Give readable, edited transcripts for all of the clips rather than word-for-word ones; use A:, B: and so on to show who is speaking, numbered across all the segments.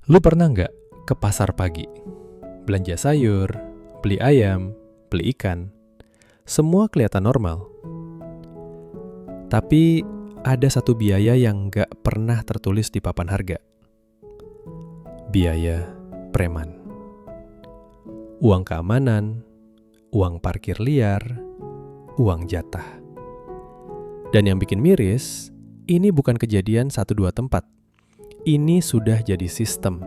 A: Lu pernah nggak ke pasar pagi? Belanja sayur, beli ayam, beli ikan. Semua kelihatan normal. Tapi ada satu biaya yang nggak pernah tertulis di papan harga. Biaya preman. Uang keamanan, uang parkir liar, uang jatah. Dan yang bikin miris, ini bukan kejadian 1-2 tempat. Ini sudah jadi sistem.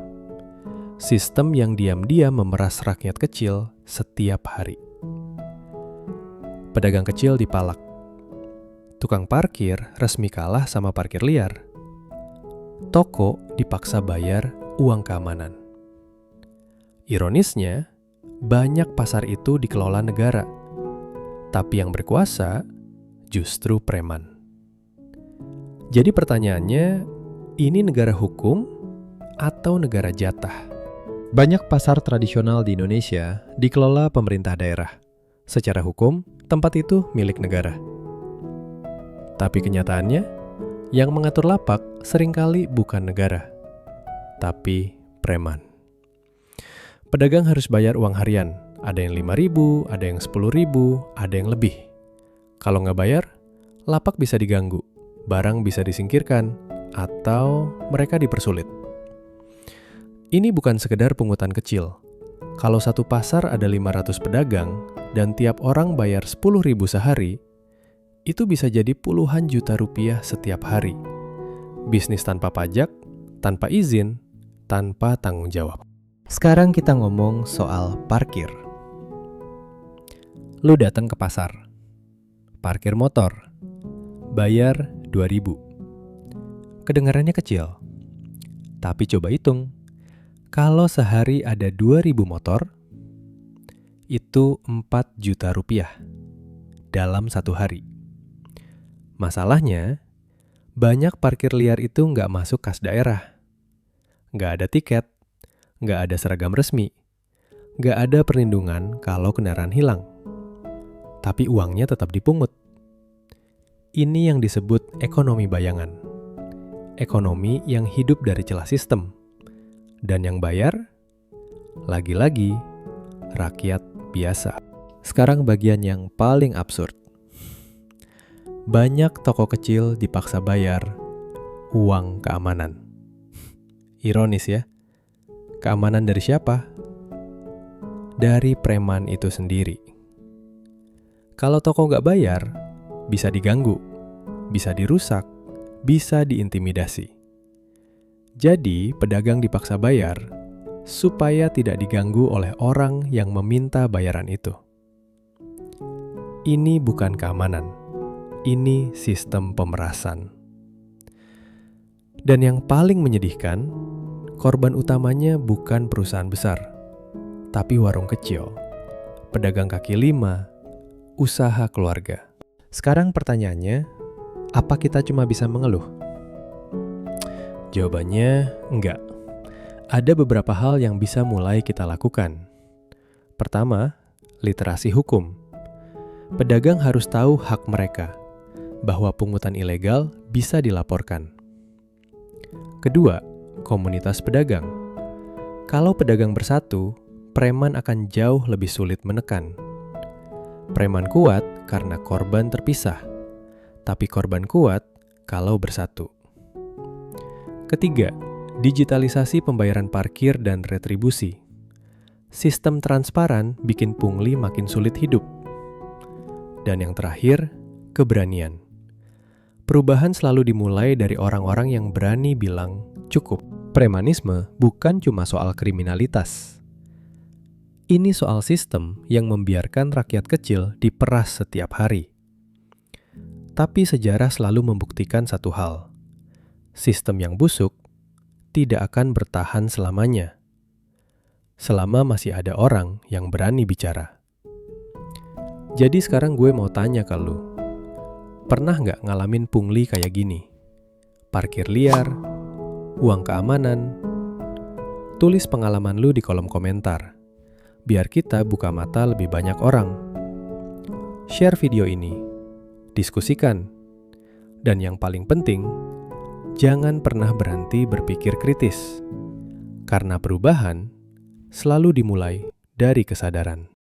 A: Sistem yang diam-diam memeras rakyat kecil setiap hari. Pedagang kecil dipalak. Tukang parkir resmi kalah sama parkir liar. Toko dipaksa bayar uang keamanan. Ironisnya, banyak pasar itu dikelola negara. Tapi yang berkuasa justru preman. Jadi pertanyaannya, ini negara hukum atau negara jatah? Banyak pasar tradisional di Indonesia dikelola pemerintah daerah. Secara hukum, tempat itu milik negara. Tapi kenyataannya, yang mengatur lapak seringkali bukan negara, tapi preman. Pedagang harus bayar uang harian. Ada yang 5.000, ada yang 10.000, ada yang lebih. Kalau nggak bayar, lapak bisa diganggu, barang bisa disingkirkan, atau mereka dipersulit. Ini bukan sekedar pungutan kecil. Kalau satu pasar ada 500 pedagang dan tiap orang bayar 10.000 sehari, itu bisa jadi puluhan juta rupiah setiap hari. Bisnis tanpa pajak, tanpa izin, tanpa tanggung jawab. Sekarang kita ngomong soal parkir. Lu datang ke pasar, parkir motor, bayar 2.000. Kedengarannya kecil, tapi coba hitung. Kalau sehari ada 2.000 motor, itu 4 juta rupiah dalam satu hari. Masalahnya, banyak parkir liar itu nggak masuk kas daerah. Nggak ada tiket, nggak ada seragam resmi, nggak ada perlindungan kalau kendaraan hilang. Tapi uangnya tetap dipungut. Ini yang disebut ekonomi bayangan. Ekonomi yang hidup dari celah sistem. Dan yang bayar, lagi-lagi, rakyat biasa. Sekarang bagian yang paling absurd. Banyak toko kecil dipaksa bayar uang keamanan. Ironis ya, keamanan dari siapa? Dari preman itu sendiri. Kalau toko nggak bayar, bisa diganggu, bisa dirusak, bisa diintimidasi. Jadi, pedagang dipaksa bayar supaya tidak diganggu oleh orang yang meminta bayaran itu. Ini bukan keamanan, ini sistem pemerasan. Dan yang paling menyedihkan, korban utamanya bukan perusahaan besar, tapi warung kecil, pedagang kaki lima, usaha keluarga. Sekarang pertanyaannya, apa kita cuma bisa mengeluh? Jawabannya, enggak. Ada beberapa hal yang bisa mulai kita lakukan. Pertama, literasi hukum. Pedagang harus tahu hak mereka, bahwa pungutan ilegal bisa dilaporkan. Kedua, komunitas pedagang. Kalau pedagang bersatu, preman akan jauh lebih sulit menekan. Preman kuat karena korban terpisah, tapi korban kuat kalau bersatu. Ketiga, digitalisasi pembayaran parkir dan retribusi. Sistem transparan bikin pungli makin sulit hidup. Dan yang terakhir, keberanian. Perubahan selalu dimulai dari orang-orang yang berani bilang cukup. Premanisme bukan cuma soal kriminalitas. Ini soal sistem yang membiarkan rakyat kecil diperas setiap hari. Tapi sejarah selalu membuktikan satu hal. Sistem yang busuk tidak akan bertahan selamanya. Selama masih ada orang yang berani bicara. Jadi sekarang gue mau tanya ke lu. Pernah nggak ngalamin pungli kayak gini? Parkir liar, uang keamanan. Tulis pengalaman lu di kolom komentar. Biar kita buka mata lebih banyak orang. Share video ini. Diskusikan. Dan yang paling penting, jangan pernah berhenti berpikir kritis. Karena perubahan selalu dimulai dari kesadaran.